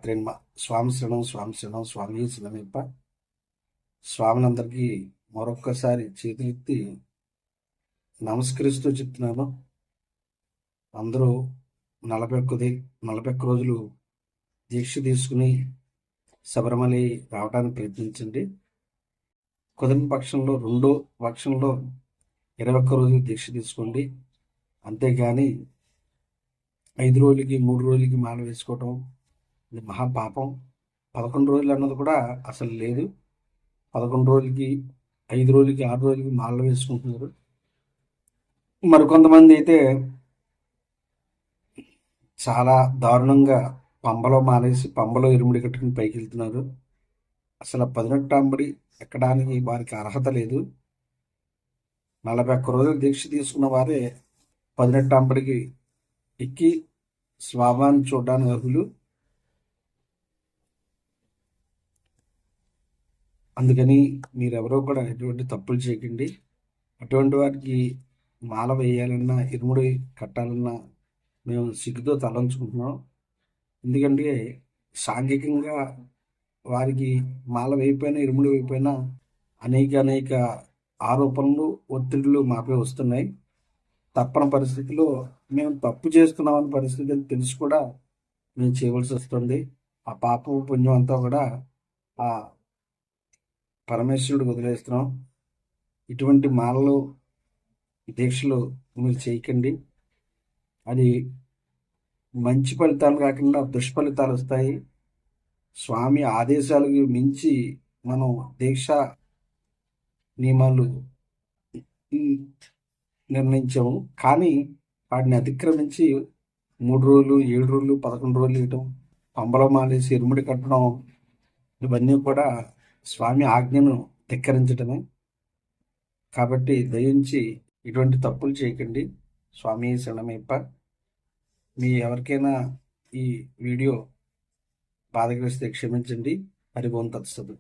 త్రెన్మ స్వామి శరణం స్వామి శరణం స్వామి శరణమప్ప. స్వాములందరికీ మరొక్కసారి చేతులెత్తి నమస్కరిస్తూ చెప్తున్నాను. అందరూ 41 రోజులు దీక్ష తీసుకుని శబరిమల రావడానికి ప్రయత్నించండి. కుదరని పక్షంలో 2వ పక్షంలో 21 రోజులు దీక్ష తీసుకోండి. అంతేగాని 5 రోజులకి 3 రోజులకి మాల వేసుకోవటం ఇది మహాపాపం. 11 రోజులు అన్నది కూడా అసలు లేదు. 11 రోజులకి 5 రోజులకి 6 రోజులకి మాలలు వేసుకుంటున్నారు. మరికొంతమంది అయితే చాలా దారుణంగా పంబలో మానేసి పంబలో ఇరుముడి కట్టుకుని పైకి వెళ్తున్నారు. అసలు 18 ఎక్కడానికి వారికి అర్హత లేదు. 41 రోజులు దీక్ష తీసుకున్న వారే 18 ఎక్కి స్వామిని చూడడానికి అర్హులు. అందుకని మీరెవరో కూడా ఎటువంటి తప్పులు చేయకండి. అటువంటి వారికి మాల వేయాలన్నా ఇరుముడి కట్టాలన్నా మేము సిగ్గుతో తలంచుకుంటున్నాం. ఎందుకంటే సాంఘికంగా వారికి మాల వేయిపోయినా ఇరుముడి వేయిపోయినా అనేక ఆరోపణలు ఒత్తిడులు మాపై వస్తున్నాయి. తప్పని పరిస్థితిలో మేము తప్పు చేస్తున్నామన్న పరిస్థితి తెలిసి కూడా మేము చేయవలసి వస్తుంది. ఆ పాప పుణ్యం అంతా కూడా ఆ పరమేశ్వరుడు వదిలేస్తున్నాం. ఇటువంటి మాలలు దీక్షలు మీరు చేయకండి. అది మంచి ఫలితాలు కాకుండా దుష్ఫలితాలు వస్తాయి. స్వామి ఆదేశాలకు మించి మనం దీక్ష నియమాలు నిర్ణయించాము. కానీ వాటిని అతిక్రమించి 3 రోజులు 7 రోజులు 11 రోజులు ఇవ్వటం, పంబలో మాలేసి ఇరుముడి కట్టడం ఇవన్నీ కూడా స్వామి ఆజ్ఞను ధిక్కరించడమే. కాబట్టి దయించి ఇటువంటి తప్పులు చేయకండి. స్వామి శరణమయ్యప్ప. మీ ఎవరికైనా ఈ వీడియో బాధ కలిగిస్తే క్షమించండి. హరి ఓం తత్సత్.